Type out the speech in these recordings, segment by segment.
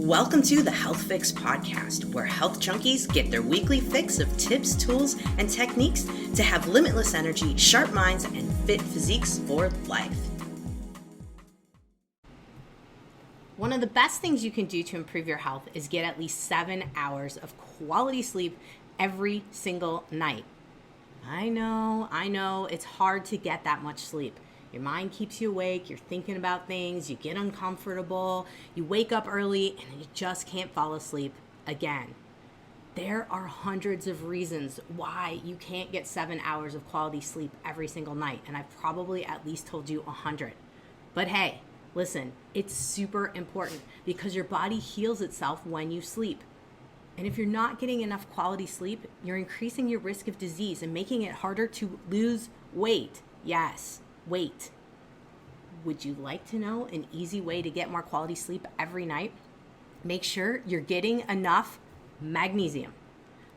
Welcome to the Health Fix podcast, where health junkies get their weekly fix of tips, tools, and techniques to have limitless energy, sharp minds, and fit physiques for life. One of the best things you can do to improve your health is get at least 7 hours of quality sleep every single night. I know, it's hard to get that much sleep. Your mind keeps you awake, you're thinking about things, you get uncomfortable, you wake up early, and you just can't fall asleep again. There are hundreds of reasons why you can't get 7 hours of quality sleep every single night, and I've probably at least told you 100. But hey, listen, it's super important because your body heals itself when you sleep. And if you're not getting enough quality sleep, you're increasing your risk of disease and making it harder to lose weight. Yes. Wait, would you like to know an easy way to get more quality sleep every night? Make sure you're getting enough magnesium.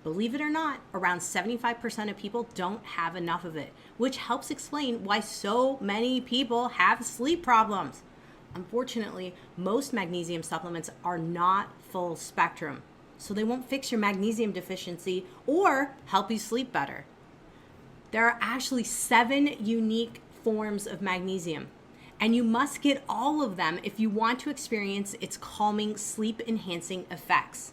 Believe it or not, around 75% of people don't have enough of it, which helps explain why so many people have sleep problems. Unfortunately, most magnesium supplements are not full spectrum, so they won't fix your magnesium deficiency or help you sleep better. There are actually 7 unique forms of magnesium, and you must get all of them if you want to experience its calming, sleep-enhancing effects.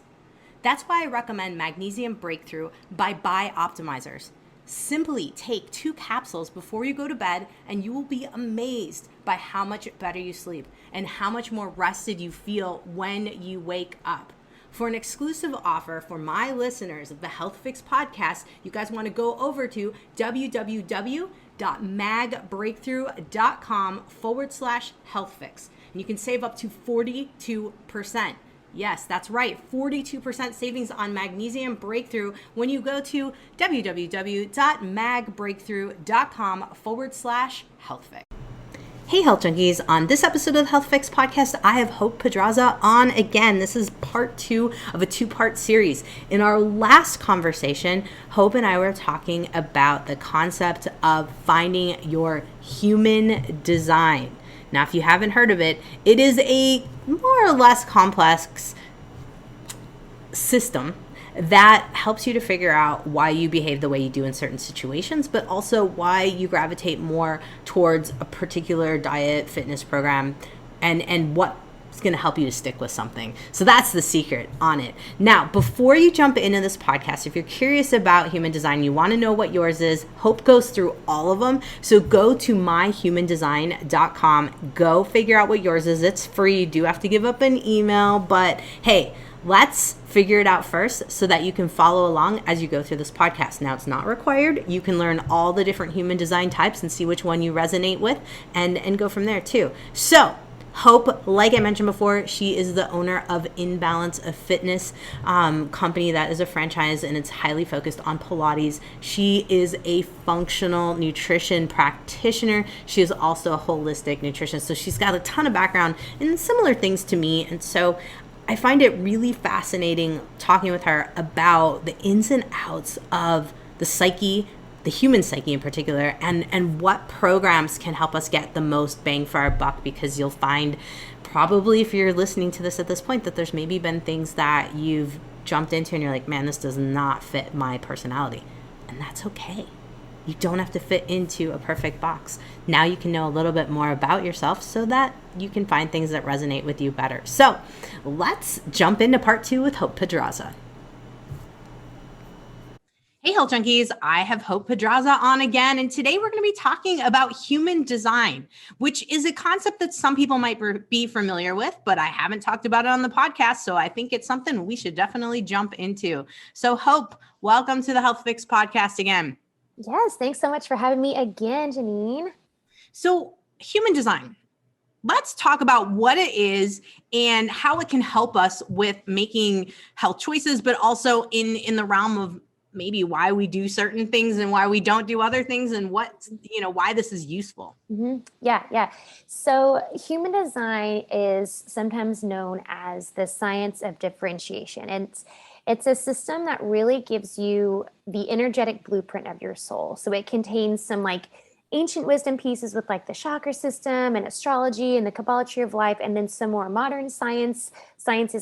That's why I recommend Magnesium Breakthrough by Bioptimizers. Simply take 2 capsules before you go to bed, and you will be amazed by how much better you sleep and how much more rested you feel when you wake up. For an exclusive offer for my listeners of the Health Fix podcast, you guys want to go over to www.magbreakthrough.com/healthfix. And you can save up to 42%. Yes, that's right, 42% savings on Magnesium Breakthrough when you go to www.magbreakthrough.com/healthfix. Hey Health Junkies, on this episode of the Health Fix podcast, I have Hope Pedraza on again. This is part 2 of a 2-part series. In our last conversation, Hope and I were talking about the concept of finding your human design. Now, if you haven't heard of it, it is a more or less complex system that helps you to figure out why you behave the way you do in certain situations, but also why you gravitate more towards a particular diet, fitness program, and what's going to help you to stick with something. So that's the secret on it. Now, before you jump into this podcast, if you're curious about human design, you want to know what yours is, Hope goes through all of them. So go to myhumandesign.com, go figure out what yours is. It's free. You do have to give up an email, but hey, let's figure it out first so that you can follow along as you go through this podcast. Now, it's not required. You can learn all the different human design types and see which one you resonate with and go from there too. So, Hope, like I mentioned before, she is the owner of Imbalance of Fitness company that is a franchise, and it's highly focused on Pilates. She is a functional nutrition practitioner. She is also a holistic nutritionist. So she's got a ton of background in similar things to me. And so I find it really fascinating talking with her about the ins and outs of the psyche, the human psyche in particular, and what programs can help us get the most bang for our buck, because you'll find probably if you're listening to this at this point that there's maybe been things that you've jumped into and you're like, man, this does not fit my personality. And that's okay. You don't have to fit into a perfect box. Now you can know a little bit more about yourself so that you can find things that resonate with you better. So let's jump into part 2 with Hope Pedraza. Hey, Health Junkies, I have Hope Pedraza on again, and today we're going to be talking about human design, which is a concept that some people might be familiar with, but I haven't talked about it on the podcast, so I think it's something we should definitely jump into. So Hope, welcome to the Health Fix podcast again. Yes, thanks so much for having me again, Janine. So human design, let's talk about what it is and how it can help us with making health choices, but also in the realm of maybe why we do certain things and why we don't do other things, and what, why this is useful. Mm-hmm. Yeah. So human design is sometimes known as the science of differentiation. And it's a system that really gives you the energetic blueprint of your soul. So it contains some ancient wisdom pieces with like the chakra system and astrology and the Kabbalah tree of life, and then some more modern sciences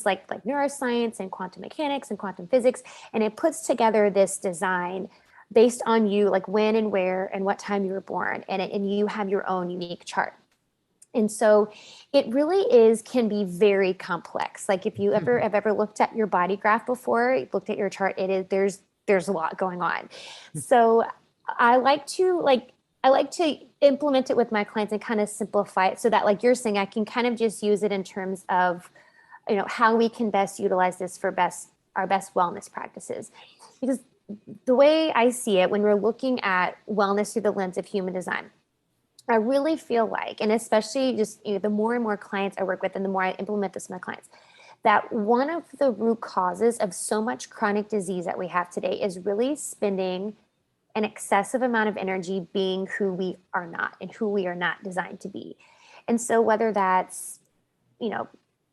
like neuroscience and quantum mechanics and quantum physics. And it puts together this design based on you, like when and where and what time you were born, and you have your own unique chart. And so it really can be very complex. Like if you have ever looked at your body graph before, looked at your chart, there's a lot going on. So I like to implement it with my clients and kind of simplify it so that, like you're saying, I can kind of just use it in terms of, how we can best utilize this for our best wellness practices. Because the way I see it, when we're looking at wellness through the lens of human design, I really feel like, and especially just the more and more clients I work with and the more I implement this with my clients, that one of the root causes of so much chronic disease that we have today is really spending an excessive amount of energy being who we are not and who we are not designed to be. And so whether that's,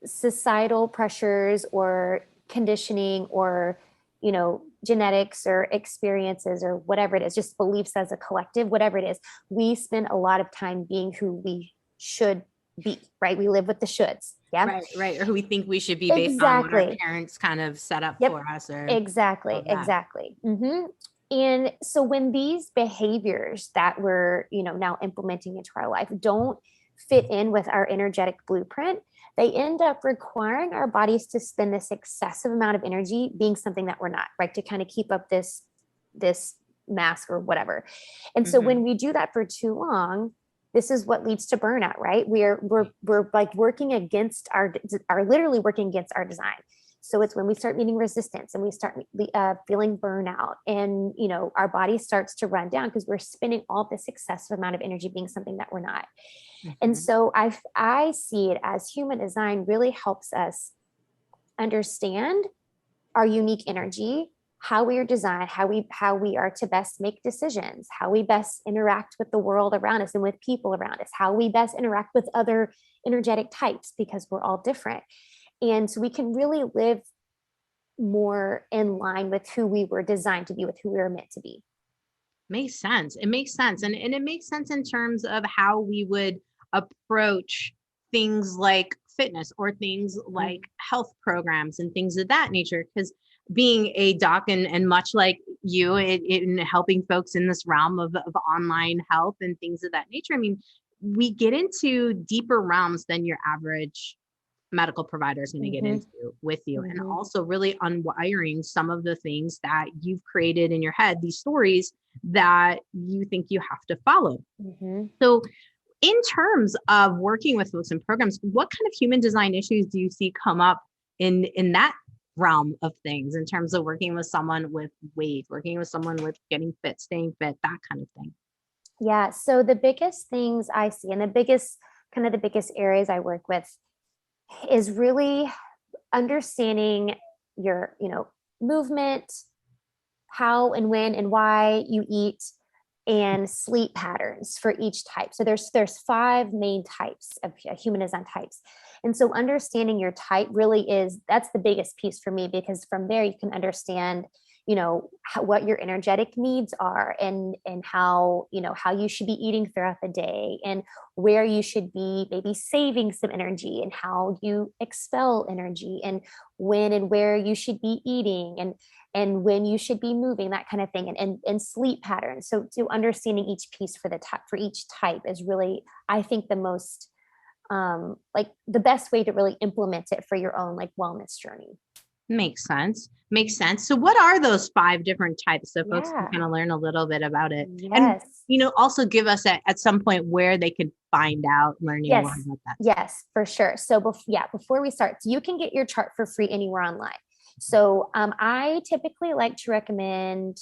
societal pressures or conditioning or, genetics or experiences or whatever it is, just beliefs as a collective, whatever it is, we spend a lot of time being who we should be, right? We live with the shoulds. Yeah. Right. Or who we think we should be based on what our parents kind of set up for us. Or exactly. Mm-hmm. And so when these behaviors that we're, now implementing into our life don't fit in with our energetic blueprint, they end up requiring our bodies to spend this excessive amount of energy being something that we're not, right? To kind of keep up this mask or whatever. And so when we do that for too long, this is what leads to burnout, right? We're like working against literally working against our design. So it's when we start meeting resistance and we start feeling burnout, and our body starts to run down because we're spending all this excessive amount of energy being something that we're not. And so I see it as human design really helps us understand our unique energy, how we are designed, how we are to best make decisions, how we best interact with the world around us and with people around us, how we best interact with other energetic types, because we're all different. And so we can really live more in line with who we were designed to be, with who we were meant to be. Makes sense. It makes sense. And it makes sense in terms of how we would approach things like fitness or things like health programs and things of that nature. Because being a doc and much like you in helping folks in this realm of online health and things of that nature, I mean, we get into deeper realms than your average medical provider is going to get into with you, and also really unwiring some of the things that you've created in your head, these stories that you think you have to follow. So in terms of working with folks in programs, what kind of human design issues do you see come up in that realm of things, in terms of working with someone with weight, working with someone with getting fit, staying fit, that kind of thing? Yeah. So the biggest things I see, and the biggest areas I work with, is really understanding your, movement, how and when and why you eat, and sleep patterns for each type. So there's 5 main types of human design types. And so understanding your type that's the biggest piece for me, because from there you can understand, what your energetic needs are, and how you should be eating throughout the day, and where you should be maybe saving some energy, and how you expel energy, and when and where you should be eating, and when you should be moving, that kind of thing, and sleep patterns. So understanding each piece for each type is really, I think, the most like the best way to really implement it for your own like wellness journey. Makes sense. So what are those 5 different types, so folks can kind of learn a little bit about it? Yes. And, also give us at some point where they could find out, learning more about that. Yes, for sure. So before we start, you can get your chart for free anywhere online. So I typically like to recommend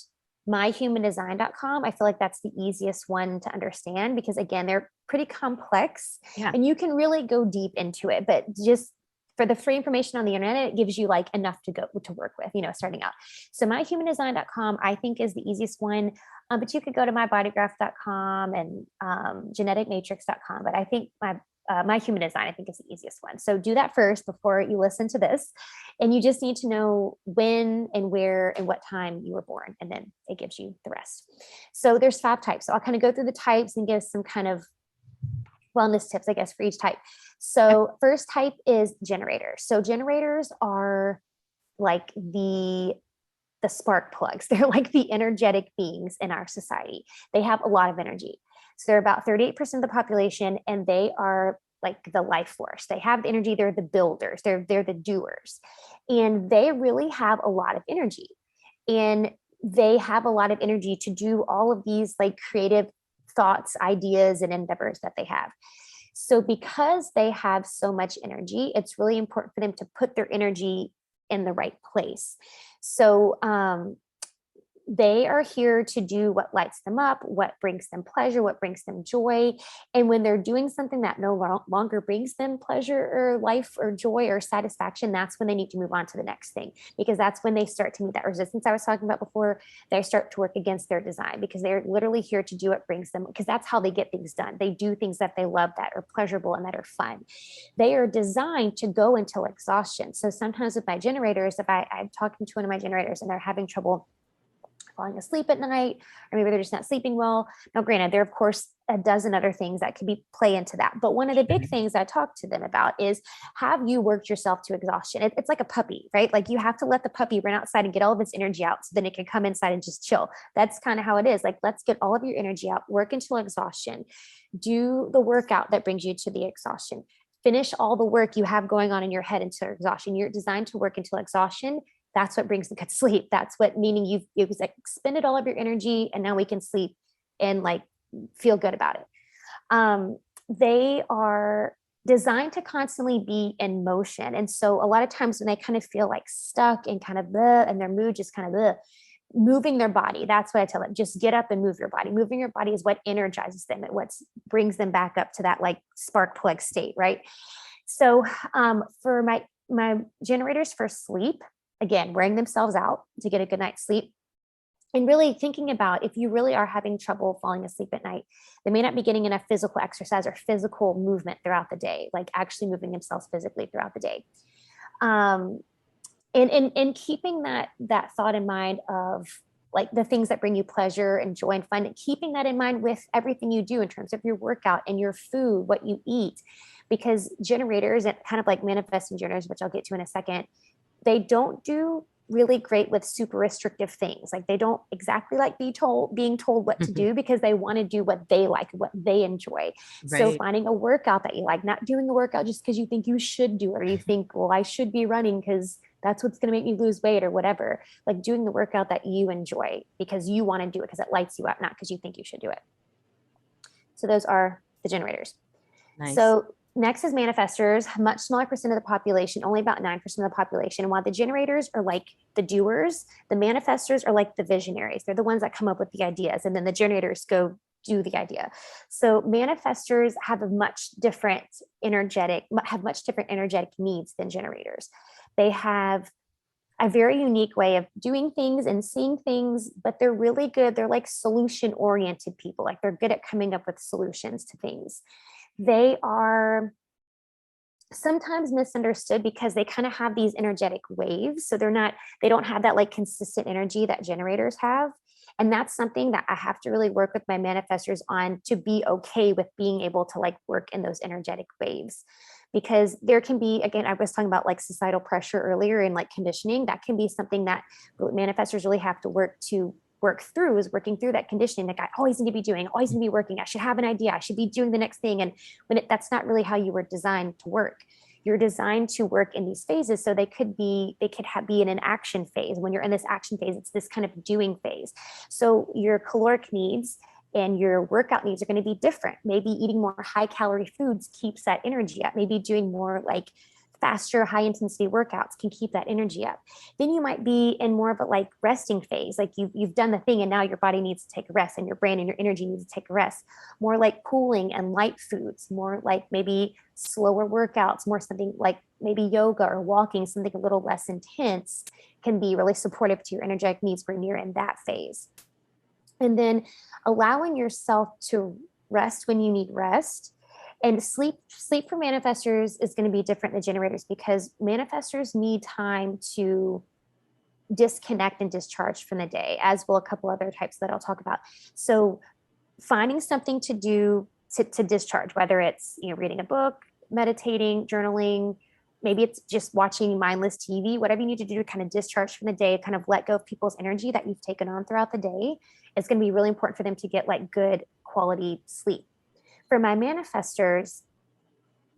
myhumandesign.com. I feel like that's the easiest one to understand, because again, they're pretty complex and you can really go deep into it, but just for the free information on the internet, it gives you like enough to work with, starting out. So myhumandesign.com, I think, is the easiest one. But you could go to mybodygraph.com and geneticmatrix.com. But I think my human design, I think, is the easiest one. So do that first before you listen to this. And you just need to know when and where and what time you were born, and then it gives you the rest. So there's 5 types. So I'll kind of go through the types and give some kind of wellness tips, I guess, for each type. So first type is generators. So generators are like the spark plugs. They're like the energetic beings in our society. They have a lot of energy. So they're about 38% of the population, and they are like the life force. They have the energy. They're the builders. They're the doers, and they really have a lot of energy. And they have a lot of energy to do all of these like creative thoughts, ideas, and endeavors that they have. So because they have so much energy, it's really important for them to put their energy in the right place. So they are here to do what lights them up, what brings them pleasure, what brings them joy. And when they're doing something that no longer brings them pleasure or life or joy or satisfaction, that's when they need to move on to the next thing, because that's when they start to meet that resistance I was talking about before. They start to work against their design, because they're literally here to do what brings them, because that's how they get things done. They do things that they love, that are pleasurable and that are fun. They are designed to go until exhaustion. So sometimes with my generators, if I'm talking to one of my generators and they're having trouble falling asleep at night, or maybe they're just not sleeping well. Now, granted, there are of course a dozen other things that could be play into that. But one of the big things I talk to them about is, have you worked yourself to exhaustion? It's like a puppy, right? Like you have to let the puppy run outside and get all of its energy out so then it can come inside and just chill. That's kind of how it is. Like, let's get all of your energy out, work until exhaustion, do the workout that brings you to the exhaustion. Finish all the work you have going on in your head until exhaustion. You're designed to work until exhaustion. That's what brings the good sleep. That's what, meaning you've expended all of your energy and now we can sleep and like feel good about it. They are designed to constantly be in motion. And so a lot of times when they kind of feel like stuck and kind of bleh, and their mood just kind of bleh, moving their body, that's what I tell them. Just get up and move your body. Moving your body is what energizes them. It what brings them back up to that like spark plug state, right? So for my generators for sleep, again, wearing themselves out to get a good night's sleep, and really thinking about, if you really are having trouble falling asleep at night, they may not be getting enough physical exercise or physical movement throughout the day, like actually moving themselves physically throughout the day. And keeping that thought in mind of like the things that bring you pleasure and joy and fun, and keeping that in mind with everything you do in terms of your workout and your food, what you eat, because generators, and kind of like manifesting generators, which I'll get to in a second, they don't do really great with super restrictive things. Like they don't exactly like being told what to do, because they want to do what they like, what they enjoy. Right. So finding a workout that you like, not doing a workout just because you think you should do it, or you think, well, I should be running because that's what's going to make me lose weight or whatever. Like doing the workout that you enjoy because you want to do it, because it lights you up, not because you think you should do it. So those are the generators. Nice. So next is manifestors, much smaller percent of the population, only about 9% of the population. And while the generators are like the doers, the manifestors are like the visionaries. They're the ones that come up with the ideas, and then the generators go do the idea. So manifestors have a much different energetic needs than generators. They have a very unique way of doing things and seeing things, but they're really good. They're like solution-oriented people. Like they're good at coming up with solutions to things. They are sometimes misunderstood because they kind of have these energetic waves. So they don't have that like consistent energy that generators have. And that's something that I have to really work with my manifestors on, to be okay with being able to like work in those energetic waves. Because there can be, again, I was talking about like societal pressure earlier and like conditioning. That can be something that manifestors really have to work through, is working through that conditioning. Like I always need to be doing, always need to be working. I should have an idea. I should be doing the next thing. And that's not really how you were designed to work. You're designed to work in these phases. So they could be in an action phase. When you're in this action phase, it's this kind of doing phase. So your caloric needs and your workout needs are going to be different. Maybe eating more high calorie foods keeps that energy up. Maybe doing more like faster, high intensity workouts can keep that energy up. Then you might be in more of a like resting phase. Like you've done the thing and now your body needs to take a rest, and your brain and your energy needs to take a rest. More like cooling and light foods, more like maybe slower workouts, more something like maybe yoga or walking, something a little less intense, can be really supportive to your energetic needs when you're in that phase. And then allowing yourself to rest when you need rest, And sleep for manifestors is going to be different than generators because manifestors need time to disconnect and discharge from the day, as will a couple other types that I'll talk about. So finding something to do to discharge, whether it's, you know, reading a book, meditating, journaling, maybe it's just watching mindless TV, whatever you need to do to kind of discharge from the day, kind of let go of people's energy that you've taken on throughout the day. It's going to be really important for them to get like good quality sleep. For my manifestors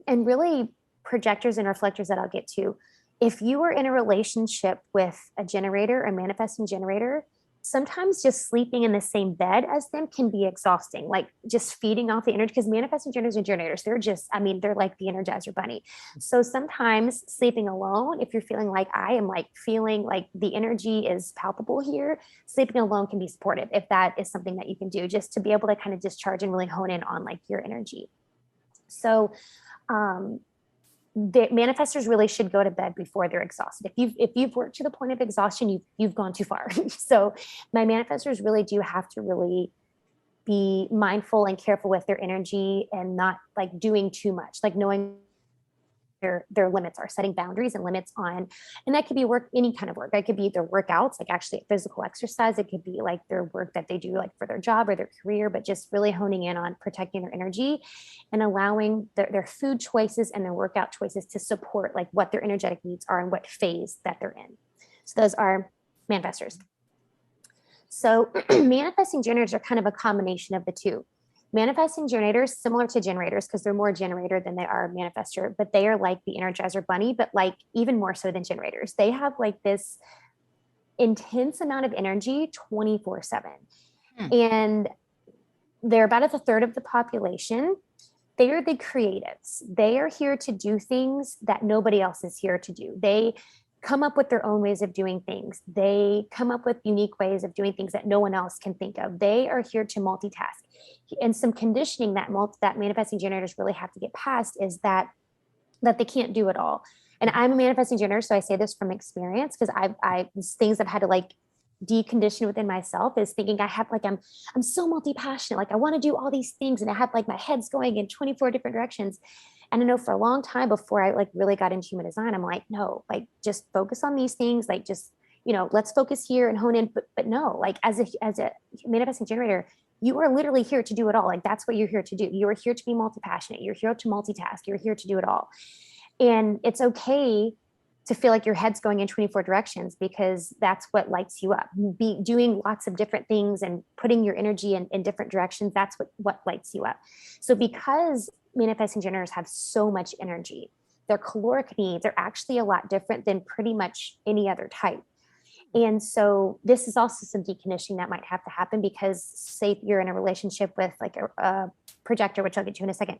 and really projectors and reflectors that I'll get to, if you are in a relationship with a generator, a manifesting generator, sometimes just sleeping in the same bed as them can be exhausting, like just feeding off the energy, because manifesting generators and generators, they're just, I mean, they're like the Energizer Bunny. So sometimes sleeping alone, if you're feeling like I am, like feeling like the energy is palpable here, sleeping alone can be supportive if that is something that you can do, just to be able to kind of discharge and really hone in on like your energy. So the manifestors really should go to bed before they're exhausted. If you've worked to the point of exhaustion, you've gone too far. So my manifestors really do have to really be mindful and careful with their energy and not like doing too much, like knowing their limits are, setting boundaries and limits on, and that could be work, any kind of work. That could be their workouts, like actually physical exercise. It could be like their work that they do like for their job or their career, but just really honing in on protecting their energy and allowing their food choices and their workout choices to support like what their energetic needs are and what phase that they're in. So those are manifestors. So manifesting generators are kind of a combination of the two. Manifesting generators, similar to generators, because they're more generator than they are manifestor, but they are like the Energizer Bunny, but like even more so than generators. They have like this intense amount of energy 24/7. And they're about a third of the population. They are the creatives. They are here to do things that nobody else is here to do. They come up with their own ways of doing things. They come up with unique ways of doing things that no one else can think of. They are here to multitask. And some conditioning that manifesting generators really have to get past is that they can't do it all. And I'm a manifesting generator, so I say this from experience because I things I've had to like decondition within myself is thinking I have like I'm so multi-passionate, like I want to do all these things, and I have like my head's going in 24 different directions. And I know for a long time before I like really got into human design, I'm like, no, like just focus on these things, like just, you know, let's focus here and hone in. But no, like as a manifesting generator, you are literally here to do it all. Like that's what you're here to do. You are here to be multi-passionate. You're here to multitask. You're here to do it all. And it's okay to feel like your head's going in 24 directions because that's what lights you up. Be doing lots of different things and putting your energy in different directions. That's what lights you up. So because manifesting generators have so much energy, their caloric needs are actually a lot different than pretty much any other type. And so this is also some deconditioning that might have to happen because say you're in a relationship with like a projector, which I'll get to in a second,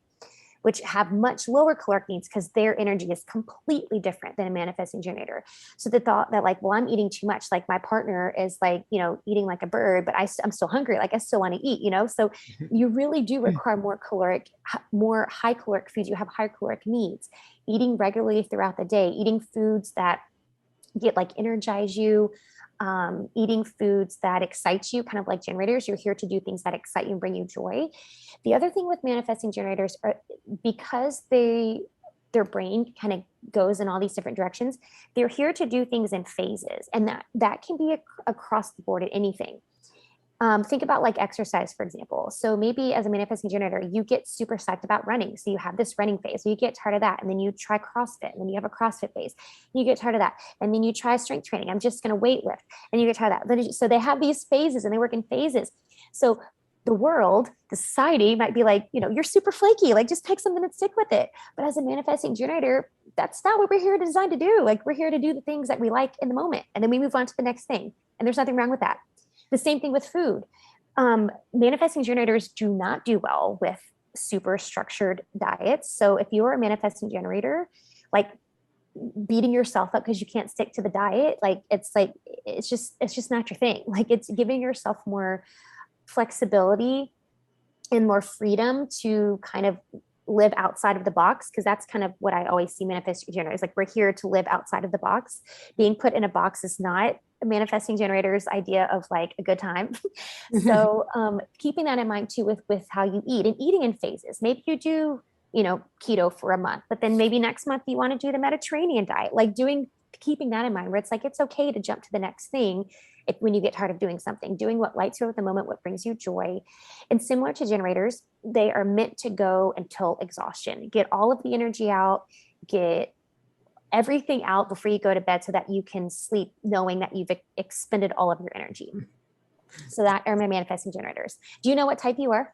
which have much lower caloric needs because their energy is completely different than a manifesting generator. So the thought that like, well, I'm eating too much, like my partner is like, you know, eating like a bird, but I'm still hungry. Like I still want to eat, you know? So you really do require more high caloric foods. You have higher caloric needs, eating regularly throughout the day, eating foods that energize you, eating foods that excite you, kind of like generators. You're here to do things that excite you and bring you joy. The other thing with manifesting generators are because their brain kind of goes in all these different directions, they're here to do things in phases. And that can be across the board at anything. Think about like exercise, for example. So maybe as a manifesting generator, you get super psyched about running. So you have this running phase, so you get tired of that. And then you try CrossFit, and then you have a CrossFit phase. And you get tired of that. And then you try strength training. I'm just going to weight lift. And you get tired of that. So they have these phases and they work in phases. So the world, the society might be like, you know, you're super flaky, like just pick something and stick with it. But as a manifesting generator, that's not what we're here designed to do. Like we're here to do the things that we like in the moment. And then we move on to the next thing. And there's nothing wrong with that. The same thing with food. Manifesting generators do not do well with super structured diets. So if you're a manifesting generator, like beating yourself up because you can't stick to the diet, it's just not your thing. Like it's giving yourself more flexibility and more freedom to kind of live outside of the box, because that's kind of what I always see manifesting generators like. We're here to live outside of the box. Being put in a box is not a manifesting generator's idea of like a good time. So keeping that in mind too with how you eat and eating in phases. Maybe you do keto for a month, but then maybe next month you want to do the Mediterranean diet, like keeping that in mind, where it's like, it's okay to jump to the next thing when you get tired of doing something, doing what lights you at the moment, what brings you joy. And similar to generators, they are meant to go until exhaustion, get all of the energy out, get everything out before you go to bed so that you can sleep knowing that you've expended all of your energy. So that are my manifesting generators. Do you know what type you are?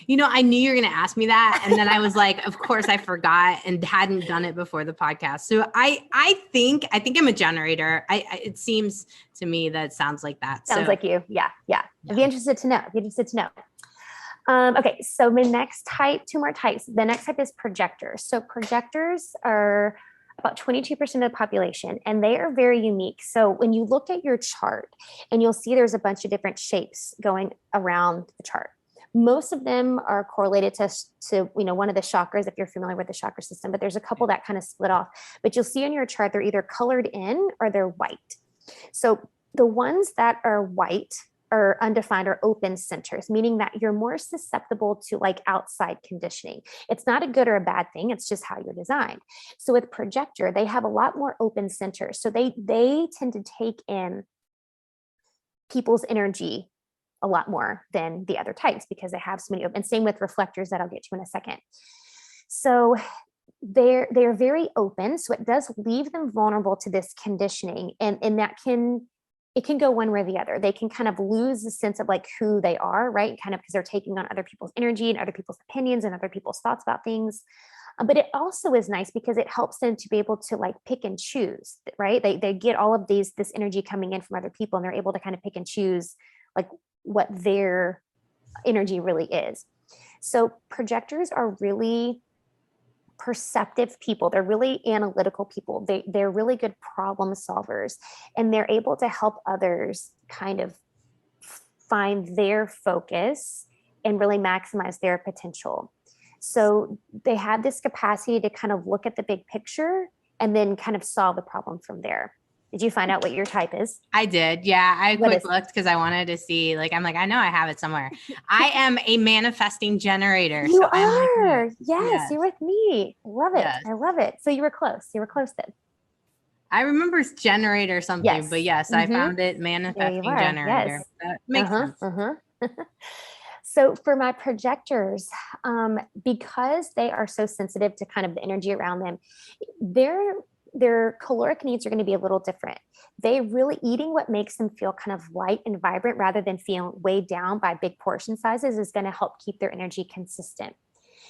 I knew you were going to ask me that. And then I was like, of course I forgot and hadn't done it before the podcast. So I think I'm a generator. It seems to me that sounds like that. Sounds like you. Yeah. I'd be interested to know. Okay. So the next type, two more types. The next type is projectors. So projectors are about 22% of the population, and they are very unique. So when you look at your chart, and you'll see there's a bunch of different shapes going around the chart. Most of them are correlated to one of the chakras, if you're familiar with the chakra system, but there's a couple that kind of split off. But you'll see in your chart, they're either colored in or they're white. So the ones that are white are undefined or open centers, meaning that you're more susceptible to like outside conditioning. It's not a good or a bad thing. It's just how you're designed. So with projector, they have a lot more open centers. So they tend to take in people's energy a lot more than the other types because they have so many open. And same with reflectors that I'll get to in a second. So they're very open. So it does leave them vulnerable to this conditioning. And that it can go one way or the other. They can kind of lose the sense of like who they are, right? Kind of because they're taking on other people's energy and other people's opinions and other people's thoughts about things. But it also is nice because it helps them to be able to like pick and choose, right? They get all of this energy coming in from other people, and they're able to kind of pick and choose like what their energy really is. So projectors are really perceptive people. They're really analytical people. They're really good problem solvers, and they're able to help others kind of find their focus and really maximize their potential. So they have this capacity to kind of look at the big picture and then kind of solve the problem from there. Did you find out what your type is? I did. Yeah. I quick looked because I wanted to see, like, I'm like, I know I have it somewhere. I am a manifesting generator. You are. Yes, you're with me. Love it. Yes. I love it. So you were close. Then. I remember generator something, but yes, I found it, manifesting generator. Yes. That makes sense. So for my projectors, because they are so sensitive to kind of the energy around them, their caloric needs are going to be a little different. They really eating what makes them feel kind of light and vibrant rather than feeling weighed down by big portion sizes is going to help keep their energy consistent.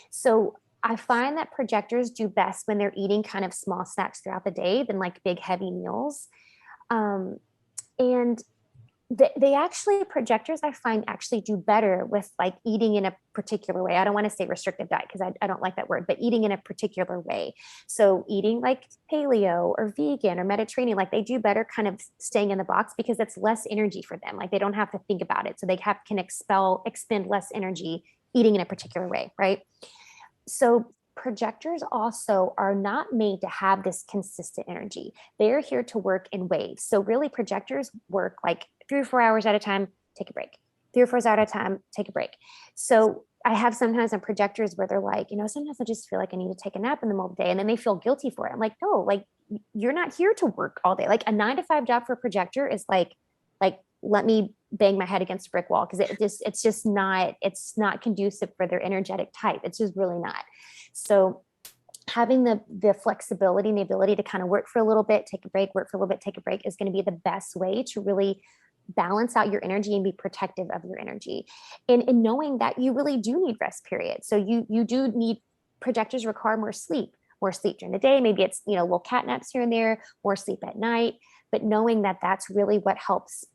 So I find that projectors do best when they're eating kind of small snacks throughout the day than like big heavy meals. And they actually, projectors I find actually do better with like eating in a particular way. I don't want to say restrictive diet because I don't like that word, but eating in a particular way. So eating like paleo or vegan or Mediterranean, like they do better kind of staying in the box because it's less energy for them. Like they don't have to think about it. So they can expend less energy eating in a particular way, right? So projectors also are not made to have this consistent energy. They're here to work in waves. So really projectors work like 3 or 4 hours at a time, take a break. 3 or 4 hours at a time, take a break. So I have sometimes on projectors where they're like, sometimes I just feel like I need to take a nap in the middle of the day, and then they feel guilty for it. I'm like, no, like you're not here to work all day. Like a 9-to-5 job for a projector is like let me bang my head against a brick wall because it's not conducive for their energetic type. It's just really not. So having the flexibility and the ability to kind of work for a little bit, take a break, work for a little bit, take a break is going to be the best way to really balance out your energy and be protective of your energy. And knowing that you really do need rest periods. So you do need, projectors require more sleep during the day. Maybe it's, little cat naps here and there, more sleep at night, but knowing that that's really what helps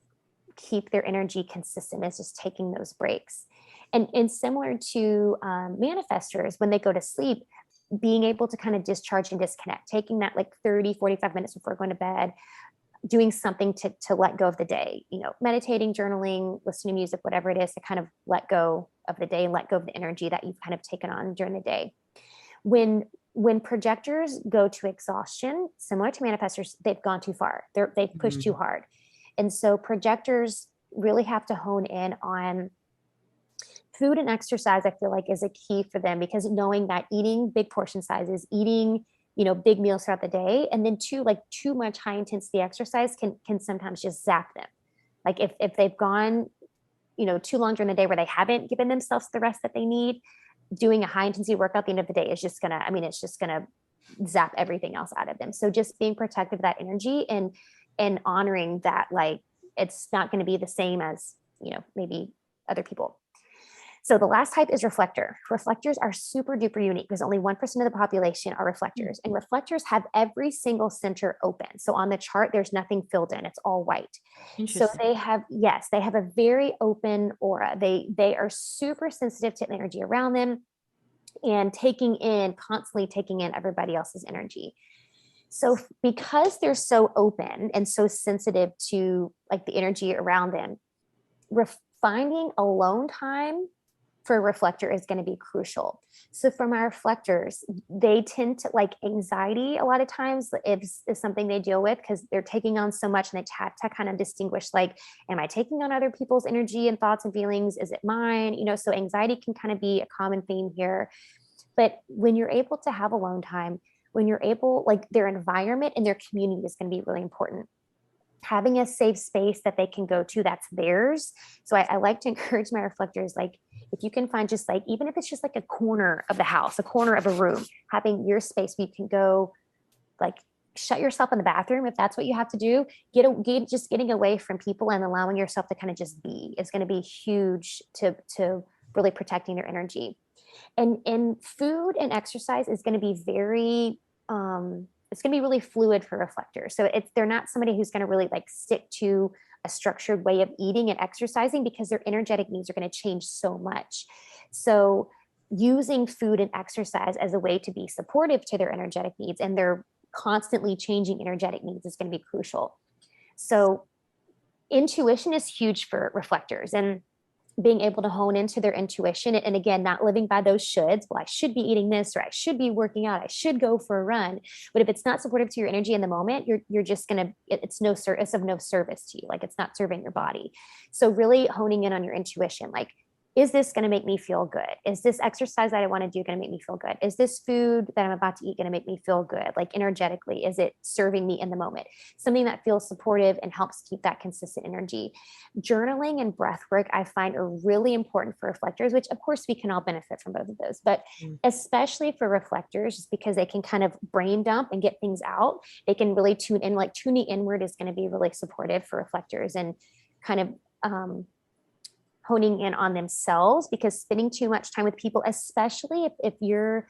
keep their energy consistent is just taking those breaks. And similar to manifestors, when they go to sleep, being able to kind of discharge and disconnect, taking that like 30, 45 minutes before going to bed, doing something to let go of the day, meditating, journaling, listening to music, whatever it is, to kind of let go of the day and let go of the energy that you've kind of taken on during the day. When projectors go to exhaustion, similar to manifestors, they've gone too far. They've pushed too hard. And so projectors really have to hone in on food and exercise, I feel like, is a key for them, because knowing that eating big portion sizes, eating, big meals throughout the day, and then two, like too much high intensity exercise can sometimes just zap them. Like if they've gone, too long during the day where they haven't given themselves the rest that they need, doing a high intensity workout at the end of the day is just gonna, it's just gonna zap everything else out of them. So just being protective of that energy and honoring that, like, it's not going to be the same as, maybe other people. So the last type is reflector. Reflectors are super duper unique because only 1% of the population are reflectors, and reflectors have every single center open. So on the chart, there's nothing filled in. It's all white. So they have, yes, they have a very open aura. They are super sensitive to the energy around them and constantly taking in everybody else's energy. So because they're so open and so sensitive to like the energy around them, finding alone time for a reflector is going to be crucial. So for my reflectors, they tend to, like, anxiety a lot of times is something they deal with because they're taking on so much, and they have to kind of distinguish, like, am I taking on other people's energy and thoughts and feelings? Is it mine? So anxiety can kind of be a common theme here. But when you're able to have alone time, when you're able, like, their environment and their community is going to be really important. Having a safe space that they can go to that's theirs. So I like to encourage my reflectors, like, if you can find just, like, even if it's just like a corner of the house, a corner of a room, having your space where you can go, like, shut yourself in the bathroom if that's what you have to do. Just getting away from people and allowing yourself to kind of just be is going to be huge to really protecting their energy. And food and exercise is going to be very it's going to be really fluid for reflectors. So they're not somebody who's going to really, like, stick to a structured way of eating and exercising, because their energetic needs are going to change so much. So using food and exercise as a way to be supportive to their energetic needs and their constantly changing energetic needs is going to be crucial. So intuition is huge for reflectors, and being able to hone into their intuition, and again, not living by those shoulds. Well, I should be eating this, or I should be working out, I should go for a run. But if it's not supportive to your energy in the moment, you're just gonna, it's of no service to you. Like, it's not serving your body. So really honing in on your intuition, like, is this going to make me feel good? Is this exercise that I want to do going to make me feel good? Is this food that I'm about to eat going to make me feel good? Like, energetically, is it serving me in the moment? Something that feels supportive and helps keep that consistent energy. Journaling and breath work, I find, are really important for reflectors, which of course we can all benefit from both of those, but especially for reflectors, just because they can kind of brain dump and get things out. They can really tune in, like, tuning inward is going to be really supportive for reflectors, and kind of, honing in on themselves, because spending too much time with people, especially if you're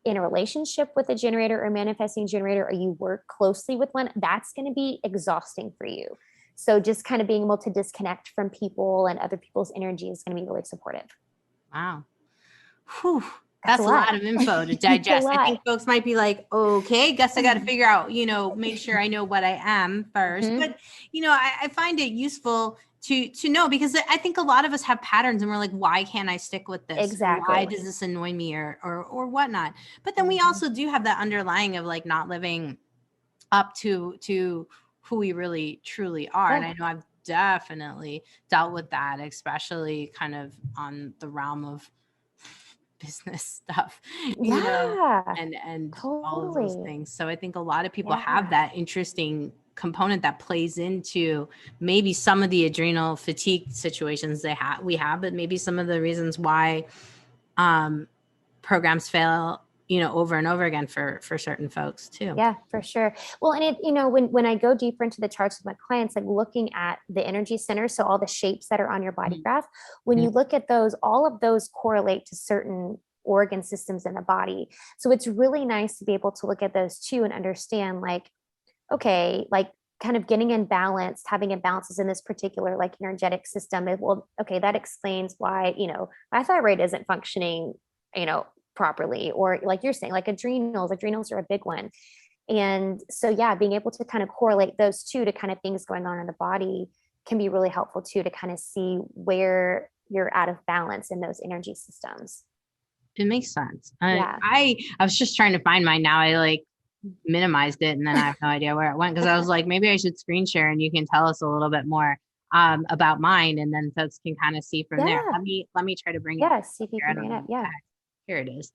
in a relationship with a generator or manifesting generator, or you work closely with one, that's going to be exhausting for you. So just kind of being able to disconnect from people and other people's energy is going to be really supportive. Wow. Whew. That's a lot of info to digest. I think folks might be like, okay, guess I got to figure out, make sure I know what I am first. But, I find it useful to know, because I think a lot of us have patterns and we're like, why can't I stick with this? Exactly. Why does this annoy me or whatnot? But then we also do have that underlying of, like, not living up to who we really truly are. Yeah. And I know I've definitely dealt with that, especially kind of on the realm of business stuff, and totally. All of those things. So I think a lot of people have that interesting component that plays into maybe some of the adrenal fatigue situations we have, but maybe some of the reasons why programs fail, over and over again for certain folks too. Yeah, for sure. Well, and when I go deeper into the charts with my clients, like looking at the energy centers, so all the shapes that are on your body graph, when you look at those, all of those correlate to certain organ systems in the body. So it's really nice to be able to look at those too and understand, like, okay, like, kind of getting in balance, having imbalances in this particular, like, energetic system. Okay, that explains why, my thyroid isn't functioning, properly, or like you're saying, like adrenals are a big one. And so, yeah, being able to kind of correlate those two to kind of things going on in the body can be really helpful too, to kind of see where you're out of balance in those energy systems. It makes sense. I was just trying to find mine. Now I, like, minimized it, and then I have no idea where it went, because I was like, maybe I should screen share and you can tell us a little bit more. about mine, and then folks can kind of see from there. Yeah. Let me try to bring it Yeah. See if you here. I can don't bring it up. know. Yeah. Here it is.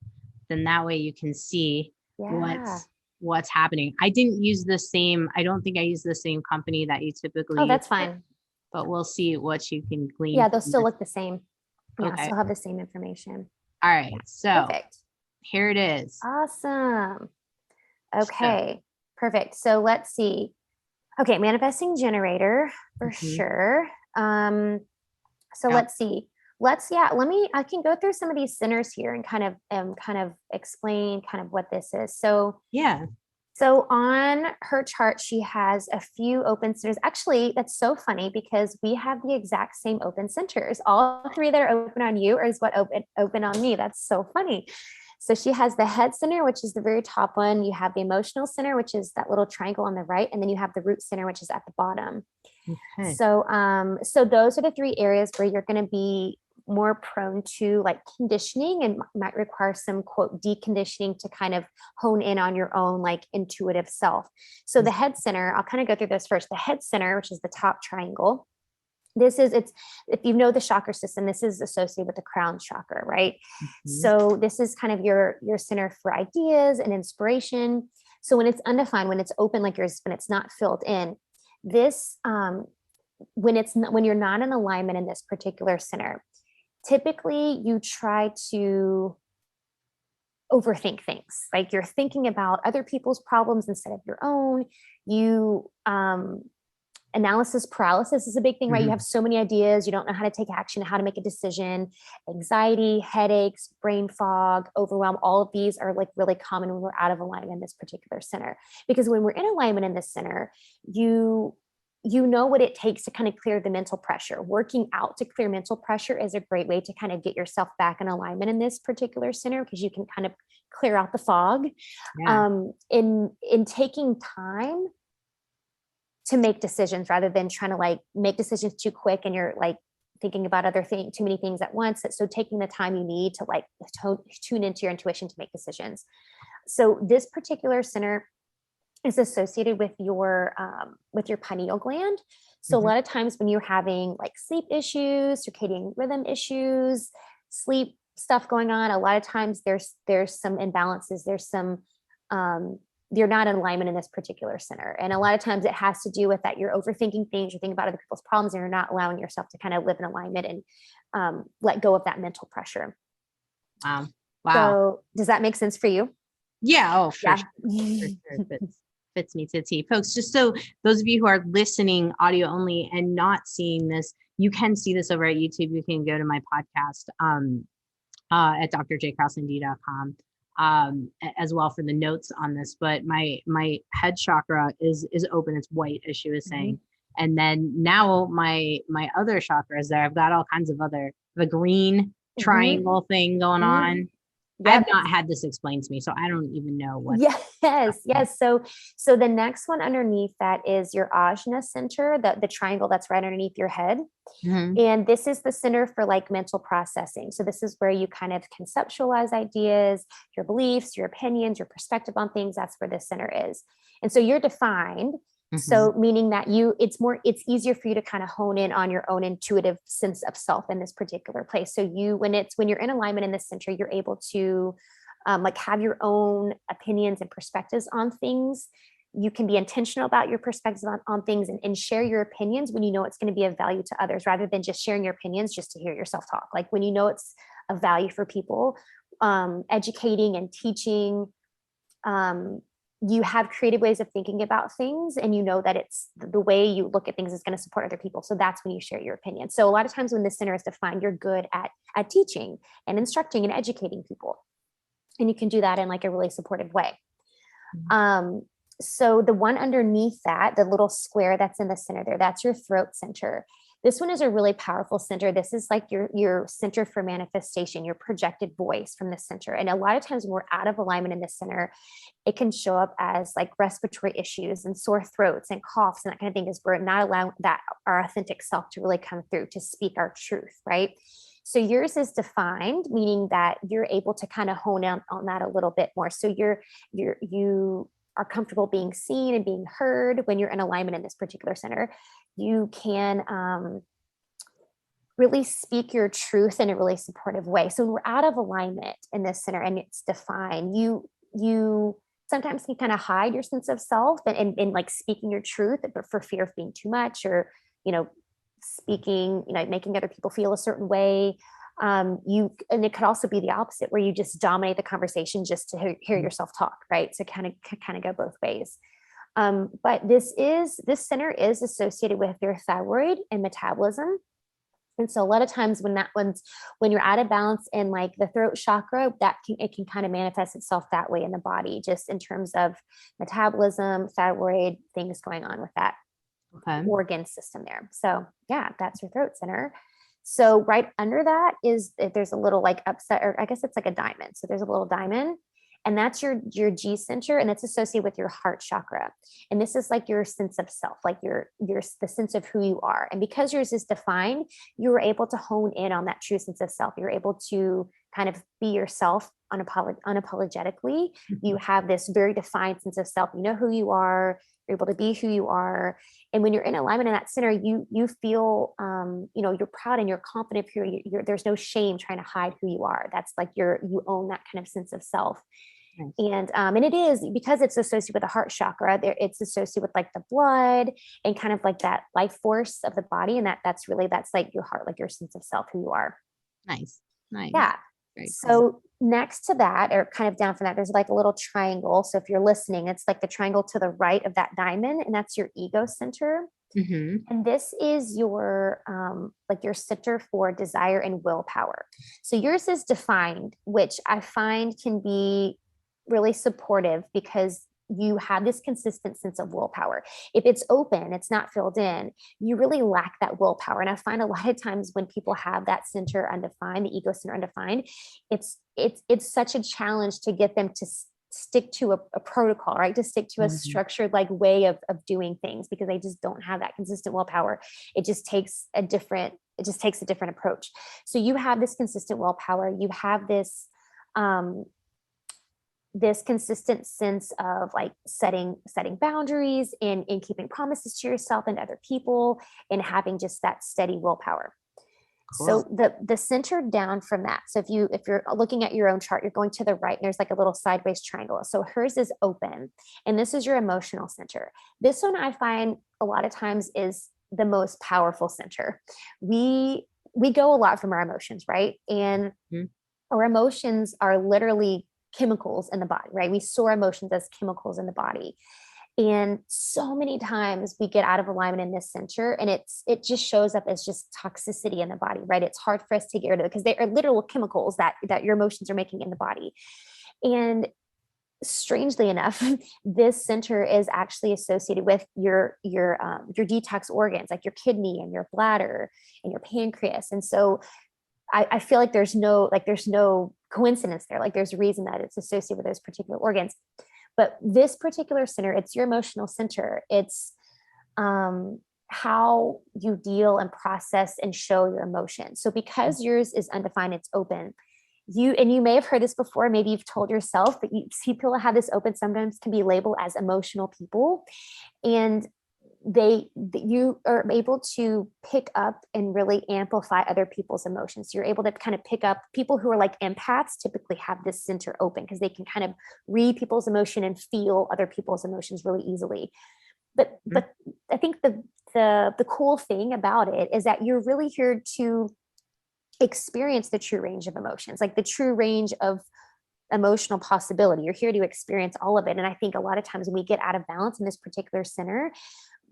Then that way you can see Yeah. what's happening. I didn't use the same, I don't think I used the same company that you typically Oh, use, that's fine. but we'll see what you can glean Yeah. They'll from still this. look the same. Yeah. Okay. Still have the same information. All right. So Perfect. here it is. Awesome. So, Okay. Perfect. So let's see. Okay. Manifesting generator for mhm. sure. So Yep. let's see. I can go through some of these centers here and kind of explain kind of what this is. Yeah. So on her chart, she has a few open centers. Actually, that's so funny because we have the exact same open centers. All three that are open on you is what open on me. That's so funny. So she has the head center, which is the very top one. You have the emotional center, which is that little triangle on the right, and then you have the root center, which is at the bottom. Okay. So those are the three areas where you're going to be more prone to like conditioning and might require some quote deconditioning to kind of hone in on your own like intuitive self. So the head center, I'll kind of go through this first. The head center, which is the top triangle, it's if you know the chakra system, this is associated with the crown chakra, right? Mhm. So this is kind of your center for ideas and inspiration. So when it's undefined, when it's open like yours, when it's not filled in, this when you're not in alignment in this particular center, typically you try to overthink things. Like you're thinking about other people's problems instead of your own. You analysis paralysis is a big thing, right? You Mhm. have so many ideas, you don't know how to take action, how to make a decision. Anxiety, headaches, brain fog, overwhelm, all of these are like really common when we're out of alignment in this particular center. Because when we're in alignment in this center, you know what it takes to kind of clear the mental pressure. Working out to clear mental pressure is a great way to kind of get yourself back in alignment in this particular center because you can kind of clear out the fog. Yeah. In taking time to make decisions rather than trying to like make decisions too quick and you're like thinking about other things, too many things at once. So taking the time you need to like tune into your intuition to make decisions. So this particular center is associated with your pineal gland. So a Mhm. lot of times when you're having like sleep issues, circadian rhythm issues, sleep stuff going on, a lot of times there's some imbalances. There's some you're not in alignment in this particular center. And a lot of times it has to do with that you're overthinking things, you're thinking about other people's problems, and you're not allowing yourself to kind of live in alignment and let go of that mental pressure. Wow. Wow. So does that make sense for you? Yeah. Oh, for Yeah. sure. For sure. Fits me to the T. Folks, just so those of you who are listening audio only and not seeing this, you can see this over at YouTube. You can go to my podcast at drjkraussnd.com as well for the notes on this. But my head chakra is open. It's white, as she was saying. Mm-hmm. And then now my other chakras there, I've got all kinds of other, the green triangle thing going on. I have Yep. not had this explained to me, so I don't even know what. Yes. So the next one underneath that is your ajna center, the triangle that's right underneath your head. Mhm. And this is the center for like mental processing. So this is where you kind of conceptualize ideas, your beliefs, your opinions, your perspective on things. That's where this center is. And so you're defined. So meaning that it's easier for you to kind of hone in on your own intuitive sense of self in this particular place. So when you're in alignment in this center, you're able to like have your own opinions and perspectives on things. You can be intentional about your perspectives on things and share your opinions when you know it's going to be of value to others rather than just sharing your opinions just to hear yourself talk. Like when you know it's of value for people, educating and teaching, you have creative ways of thinking about things and you know that it's the way you look at things is going to support other people. So that's when you share your opinion. So a lot of times when this center is defined, you're good at teaching and instructing and educating people. And you can do that in like a really supportive way. So the one underneath that, the little square that's in the center there, that's your throat center. This one is a really powerful center. This is like your center for manifestation, your projected voice from the center. And a lot of times when we're out of alignment in the center, it can show up as like respiratory issues and sore throats and coughs and that kind of thing, because we're not allowing that our authentic self to really come through to speak our truth, right? So yours is defined, meaning that you're able to kind of hone in on that a little bit more. So you are comfortable being seen and being heard when you're in alignment in this particular center, you can really speak your truth in a really supportive way. So when we're out of alignment in this center and it's defined, you sometimes can kind of hide your sense of self and like speaking your truth, but for fear of being too much, or, you know, speaking, you know, making other people feel a certain way. And it could also be the opposite, where you just dominate the conversation just to hear yourself talk, right? So kind of go both ways. But this center is associated with your thyroid and metabolism. And so a lot of times when you're out of balance in like the throat chakra, it can kind of manifest itself that way in the body, just in terms of metabolism, thyroid, things going on with that organ system there. So yeah, that's your throat center. So right under that is, there's a little like upset, or I guess it's like a diamond. So there's a little diamond, and that's your G center, and it's associated with your heart chakra. And this is like your sense of self, like the sense of who you are. And because yours is defined, you were able to hone in on that true sense of self. You're able to kind of be yourself unapologetically. You have this very defined sense of self. You know who you are. You're able to be who you are. And when you're in alignment in that center, you feel, you know, you're proud and you're confident. There's no shame trying to hide who you are. That's like you own that kind of sense of self. Nice. And it is, because it's associated with the heart chakra, it's associated with like the blood and kind of like that life force of the body. And that's like your heart, like your sense of self, who you are. Nice. Yeah. So next to that, or kind of down from that, there's like a little triangle. So if you're listening, it's like the triangle to the right of that diamond, and that's your ego center. Mm-hmm. And this is your like your center for desire and willpower. So yours is defined, which I find can be really supportive, because you have this consistent sense of willpower. If it's open, it's not filled in, you really lack that willpower. And I find a lot of times when people have that center undefined, the ego center undefined, it's such a challenge to get them to stick to a protocol, right? To stick to a structured like way of doing things, because they just don't have that consistent willpower. It just takes a different approach. So you have this consistent willpower. You have this consistent sense of like setting boundaries and keeping promises to yourself and other people, and having just that steady willpower. Cool. So the center down from that. So if you're looking at your own chart, you're going to the right, and there's like a little sideways triangle. So hers is open, and this is your emotional center. This one I find a lot of times is the most powerful center. We go a lot from our emotions, right? And our emotions are literally chemicals in the body, right? We store emotions as chemicals in the body. And so many times we get out of alignment in this center, and it just shows up as just toxicity in the body, right? It's hard for us to get rid of it, because they are literal chemicals that your emotions are making in the body. And strangely enough, this center is actually associated with your detox organs, like your kidney and your bladder and your pancreas. And so I feel like there's no coincidence there. Like there's a reason that it's associated with those particular organs. But this particular center, it's your emotional center. It's how you deal and process and show your emotions. So because yours is undefined, it's open. You may have heard this before, maybe you've told yourself, but you see people that have this open sometimes can be labeled as emotional people. And you are able to pick up and really amplify other people's emotions. So you're able to kind of pick up people who are like empaths, typically have this center open, because they can kind of read people's emotion and feel other people's emotions really easily. But I think the cool thing about it is that you're really here to experience the true range of emotions, like the true range of emotional possibility. You're here to experience all of it. And I think a lot of times when we get out of balance in this particular center,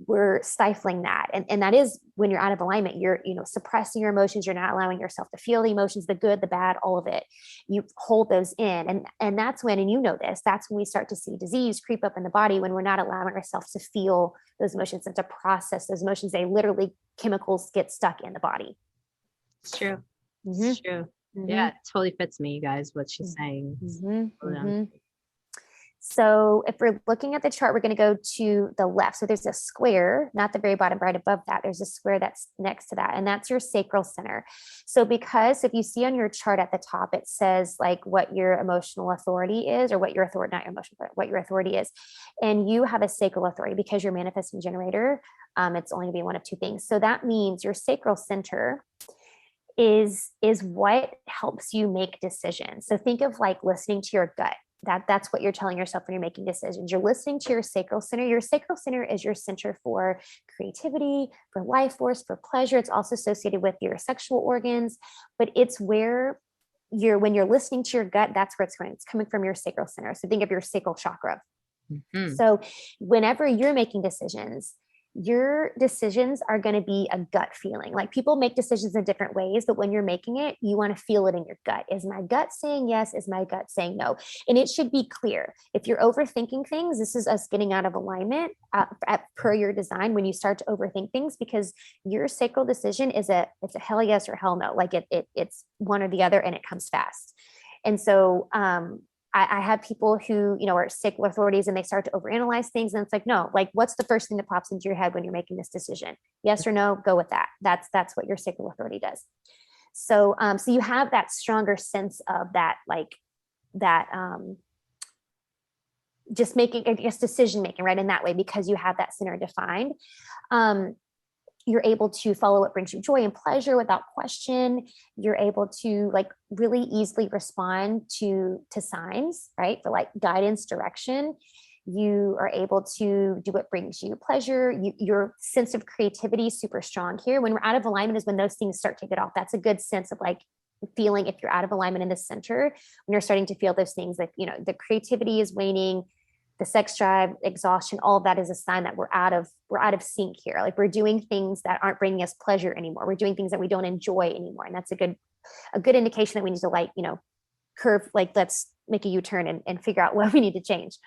we're stifling that. And that is when you're out of alignment, you're, suppressing your emotions. You're not allowing yourself to feel the emotions, the good, the bad, all of it. You hold those in. And that's when, and that's when we start to see disease creep up in the body, when we're not allowing ourselves to feel those emotions and to process those emotions. They literally, chemicals get stuck in the body. It's true. It's true. Yeah, it totally fits me, you guys, what she's saying. So if we're looking at the chart, we're going to go to the left. So there's a square, not the very bottom, right above that. There's a square that's next to that, and that's your sacral center. So because if you see on your chart at the top, it says like what your emotional authority is, or what your authority, not your emotional, but what your authority is. And you have a sacral authority because you're manifesting generator. It's only gonna be one of two things. So that means your sacral center is what helps you make decisions. So think of like listening to your gut. That's what you're telling yourself when you're making decisions. You're listening to your sacral center. Your sacral center is your center for creativity, for life force, for pleasure. It's also associated with your sexual organs, but it's where when you're listening to your gut, that's where it's going. It's coming from your sacral center. So think of your sacral chakra. Mm-hmm. So whenever you're making decisions, your decisions are going to be a gut feeling. Like people make decisions in different ways, but when you're making it, you want to feel it in your gut. Is my gut saying yes? Is my gut saying no? And it should be clear. If you're overthinking things, this is us getting out of alignment per your design when you start to overthink things, because your sacral decision it's a hell yes or hell no. Like it's one or the other, and it comes fast. And so I have people who, are sacral authorities, and they start to overanalyze things. And it's like, no, like what's the first thing that pops into your head when you're making this decision? Yes or no, go with that. That's what your sacral authority does. So, so you have that stronger sense of that, like that, just making, I guess, decision making, right? In that way, because you have that center defined. You're able to follow what brings you joy and pleasure without question. You're able to like really easily respond to signs, right? For like guidance, direction. You are able to do what brings you pleasure. Your sense of creativity is super strong here. When we're out of alignment is when those things start to get off. That's a good sense of like feeling if you're out of alignment in the center, when you're starting to feel those things like, the creativity is waning, the sex drive, exhaustion, all of that is a sign that we're out of sync here. Like we're doing things that aren't bringing us pleasure anymore. We're doing things that we don't enjoy anymore. And that's a good indication that we need to like, curve, like let's make a U-turn and figure out what we need to change.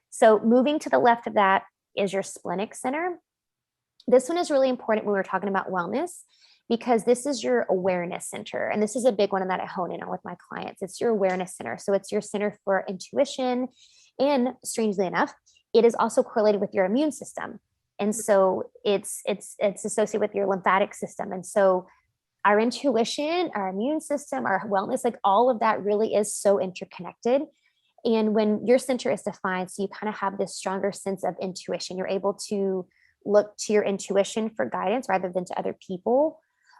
So moving to the left of that is your splenic center. This one is really important when we're talking about wellness, because this is your awareness center. And this is a big one that I hone in on with my clients. It's your awareness center. So it's your center for intuition. And strangely enough, it is also correlated with your immune system. And so it's associated with your lymphatic system. And so our intuition, our immune system, our wellness, like all of that really is so interconnected. And when your center is defined, so you kind of have this stronger sense of intuition, you're able to look to your intuition for guidance rather than to other people.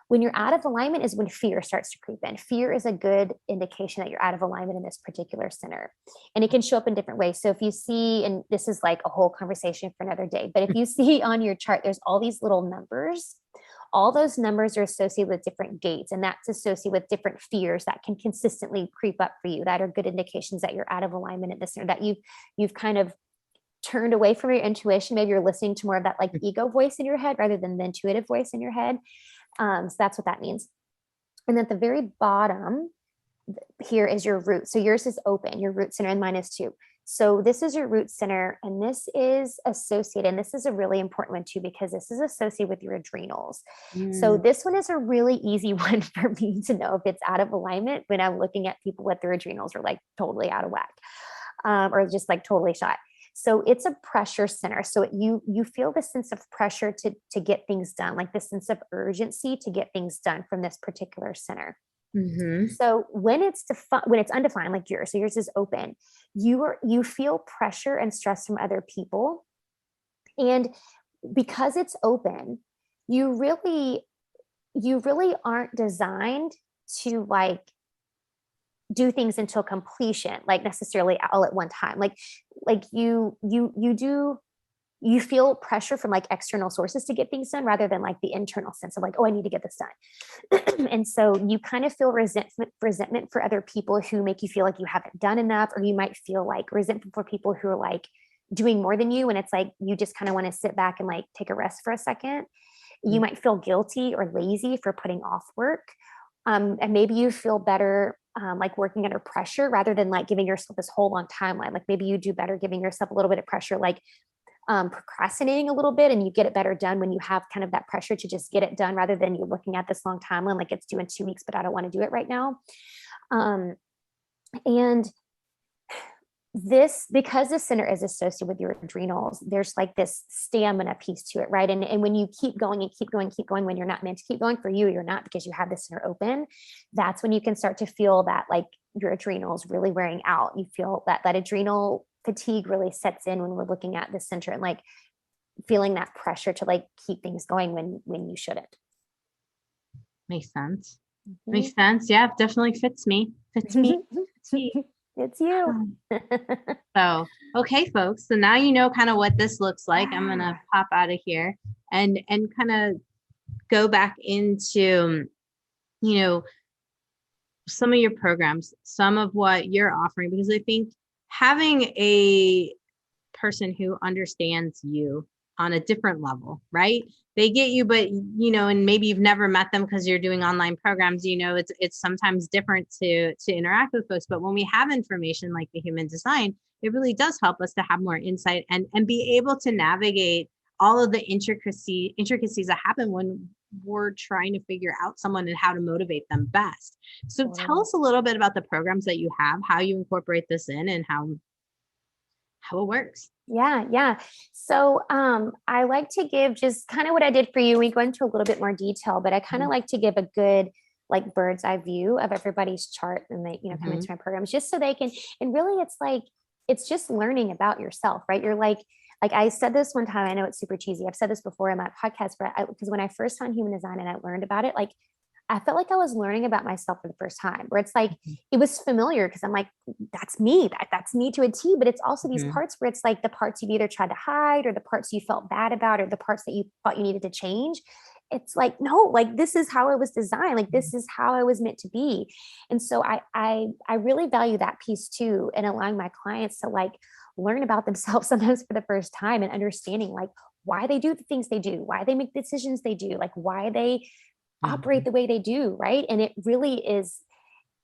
When you're out of alignment is when fear starts to creep in. Fear is a good indication that you're out of alignment in this particular center. And it can show up in different ways. So if you see, and this is like a whole conversation for another day, but if you see on your chart, there's all these little numbers. All those numbers are associated with different gates, and that's associated with different fears that can consistently creep up for you. That are good indications that you're out of alignment in this center, that you've kind of turned away from your intuition. Maybe you're listening to more of that like ego voice in your head rather than the intuitive voice in your head. So that's what that means. And at the very bottom here is your root. So yours is open, your root center, and mine is too. So this is your root center, and this is associated, and this is a really important one too, because this is associated with your adrenals. So this one is a really easy one for me to know if it's out of alignment when I'm looking at people with their adrenals are like totally out of whack, or just like totally shot. So it's a pressure center. So you feel the sense of pressure to get things done, like the sense of urgency to get things done from this particular center. Mm-hmm. So when it's undefined, like yours, so yours is open, you feel pressure and stress from other people. And because it's open, you really aren't designed to like do things until completion, like necessarily all at one time. Like you feel pressure from like external sources to get things done rather than like the internal sense of like, oh, I need to get this done. And so you kind of feel resentment for other people who make you feel like you haven't done enough, or you might feel like resentment for people who are like doing more than you. And it's like, you just kind of want to sit back and like take a rest for a second. You might feel guilty or lazy for putting off work. And maybe you feel better like working under pressure rather than like giving yourself this whole long timeline. Like maybe you do better giving yourself a little bit of pressure, like procrastinating a little bit, and you get it better done when you have kind of that pressure to just get it done rather than you looking at this long timeline, like it's due in 2 weeks, but I don't want to do it right now. And because the center is associated with your adrenals, there's like this stamina piece to it, right? And when you keep going and keep going when you're not meant to keep going, for you, you're not, because you have the center open, that's when you can start to feel that like your adrenals really wearing out. You feel that adrenal fatigue really sets in when we're looking at the center, and like feeling that pressure to like keep things going when you shouldn't. Makes sense. Mm-hmm. Makes sense. Yeah, definitely fits me. Fits me. Fits me. It's you. So, okay, folks. So now you know kind of what this looks like. I'm gonna pop out of here and kind of go back into, you know, some of your programs, some of what you're offering, because I think having a person who understands you on a different level, right? They get you, but and maybe you've never met them because you're doing online programs. It's sometimes different to interact with folks. But when we have information like the human design, it really does help us to have more insight and be able to navigate all of the intricacies that happen when we're trying to figure out someone and how to motivate them best. So tell us a little bit about the programs that you have, how you incorporate this in, and how it works. Yeah. So I like to give just kind of what I did for you. We go into a little bit more detail, but I kind of like to give a good like bird's eye view of everybody's chart, and they, come into my programs just so they can, and really it's just learning about yourself, right? You're like I said this one time, I know it's super cheesy. I've said this before in my podcast, but because when I first found human design and I learned about it, like I felt like I was learning about myself for the first time, where it's like, it was familiar because I'm like, that's me, that's me to a T, but it's also these parts where it's like the parts you've either tried to hide, or the parts you felt bad about, or the parts that you thought you needed to change. It's like, no, like this is how I was designed. Like this is how I was meant to be. And so I really value that piece too, and allowing my clients to like learn about themselves sometimes for the first time, and understanding like why they do the things they do, why they make the decisions they do, like why they operate the way they do, right? And it really is,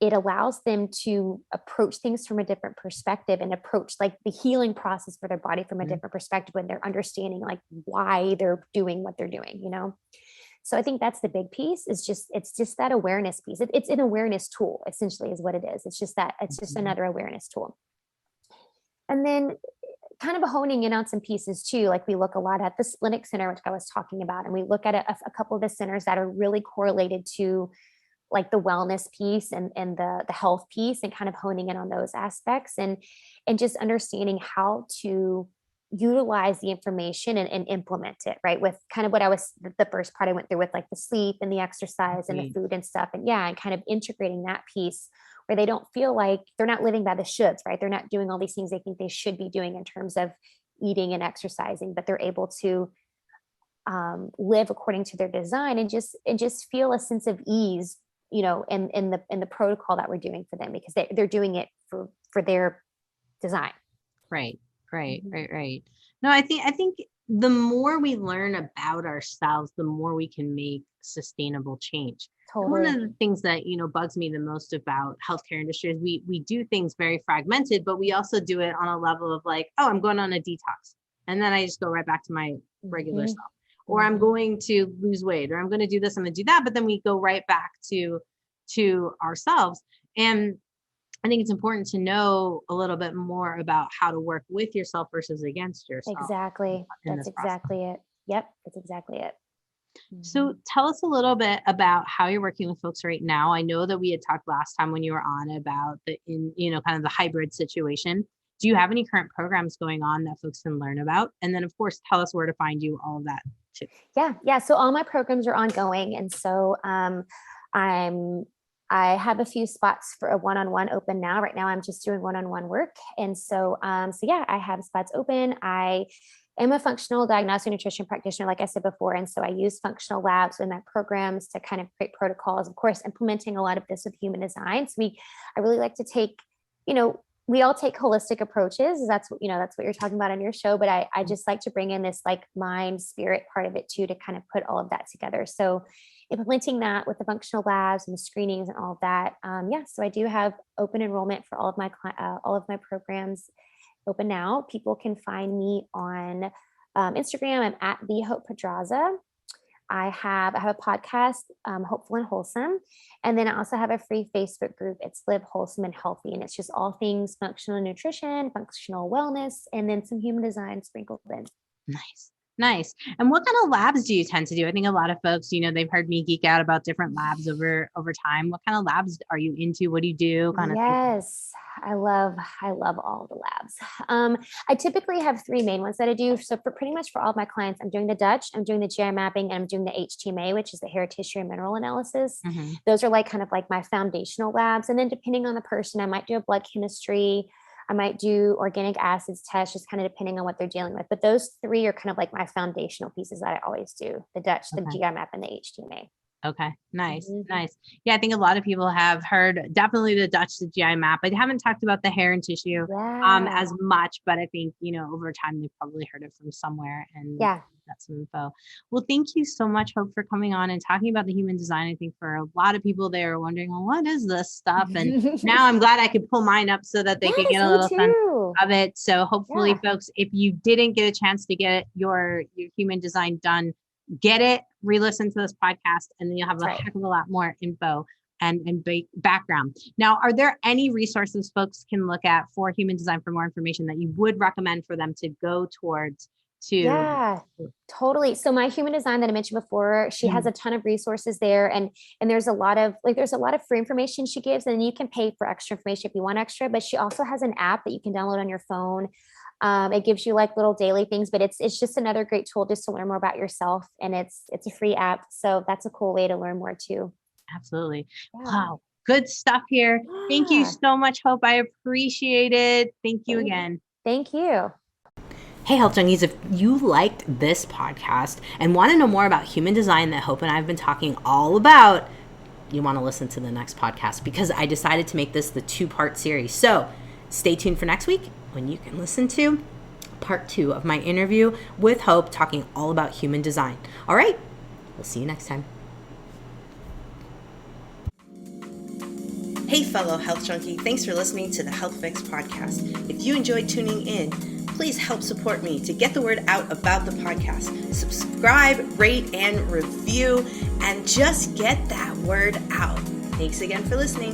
it allows them to approach things from a different perspective, and approach like the healing process for their body from a different perspective when they're understanding like why they're doing what they're doing. So I think that's the big piece, is just, it's just that awareness piece. It's an awareness tool, essentially, is what it is. It's just that, it's just another awareness tool. And then kind of honing in on some pieces too. Like we look a lot at the Splenic Center, which I was talking about, and we look at a couple of the centers that are really correlated to like the wellness piece and the health piece, and kind of honing in on those aspects, and just understanding how to utilize the information and implement it, right? With kind of what the first part I went through with like the sleep and the exercise and the food and stuff. And kind of integrating that piece where they don't feel like they're not living by the shoulds, right? They're not doing all these things they think they should be doing in terms of eating and exercising, but they're able to live according to their design, and just feel a sense of ease, in the protocol that we're doing for them, because they're doing it for their design. Right. No, I think the more we learn about ourselves, the more we can make sustainable change. Totally. One of the things that bugs me the most about healthcare industry is we do things very fragmented, but we also do it on a level of like, oh, I'm going on a detox, and then I just go right back to my regular self, or I'm going to lose weight, or I'm going to do this, I'm going to do that, but then we go right back to ourselves. And I think it's important to know a little bit more about how to work with yourself versus against yourself. Exactly. That's exactly it. Yep. That's exactly it. So tell us a little bit about how you're working with folks right now. I know that we had talked last time when you were on about kind of the hybrid situation. Do you have any current programs going on that folks can learn about? And then of course, tell us where to find you, all of that too. Yeah. So all my programs are ongoing. And so I have a few spots for a one-on-one open now. Right now, I'm just doing one-on-one work. And so I have spots open. I am a functional diagnostic nutrition practitioner, like I said before. And so I use functional labs in my programs to kind of create protocols, of course, implementing a lot of this with human design. So I really like to take, we all take holistic approaches. That's what you're talking about on your show. But I just like to bring in this like mind, spirit part of it too, to kind of put all of that together. So implementing that with the functional labs and the screenings and all of that. So I do have open enrollment for all of my programs open now. People can find me on Instagram. I'm at the Hope Pedraza. I have a podcast, Hopeful and Wholesome. And then I also have a free Facebook group. It's Live Wholesome and Healthy. And it's just all things functional nutrition, functional wellness, and then some human design sprinkled in. Nice. Nice. And what kind of labs do you tend to do? I think a lot of folks, they've heard me geek out about different labs over time. What kind of labs are you into? What do you do? Yes, I love all the labs. I typically have three main ones that I do. So for pretty much for all of my clients, I'm doing the Dutch, I'm doing the GI mapping, and I'm doing the HTMA, which is the hair tissue and mineral analysis. Mhm. Those are like kind of like my foundational labs. And then depending on the person, I might do a blood chemistry. I might do organic acids test, just kind of depending on what they're dealing with. But those three are kind of like my foundational pieces that I always do: the Dutch, the Okay. GI map, and the HTMA. Okay. Nice. Mhm. Nice. Yeah. I think a lot of people have heard definitely the Dutch, the GI map. I haven't talked about the hair and tissue Yeah. as much, but I think, over time they've probably heard it from somewhere and Yeah. got some info. Well, thank you so much, Hope, for coming on and talking about the human design. I think for a lot of people, they are wondering, well, what is this stuff? And now I'm glad I could pull mine up so that they could get Yes, a me little sense too. of it. So hopefully, Yeah. folks, if you didn't get a chance to get your human design done, get it, re-listen to this podcast, and then you'll have That's a right. heck of a lot more info and background. Now, are there any resources folks can look at for human design for more information that you would recommend for them to go towards to? Yeah, totally. So my human design that I mentioned before, she has Mhm. a ton of resources there, and there's a lot of free information she gives, and you can pay for extra information if you want extra, but she also has an app that you can download on your phone. It gives you like little daily things, but it's just another great tool just to learn more about yourself, and it's a free app, so that's a cool way to learn more too. Absolutely. Yeah. Wow. Good stuff here. Thank you Yeah. so much, Hope. I appreciate it. Thank you Thank, again. thank you. Hey, Health Junkies, if you liked this podcast and want to know more about human design that Hope and I have been talking all about, you want to listen to the next podcast because I decided to make this the 2-part series. So stay tuned for next week when you can listen to part 2 of my interview with Hope talking all about human design. All right, we'll see you next time. Hey, fellow health junkie, thanks for listening to the Health Fix podcast. If you enjoyed tuning in, please help support me to get the word out about the podcast. Subscribe, rate, and review, and just get that word out. Thanks again for listening.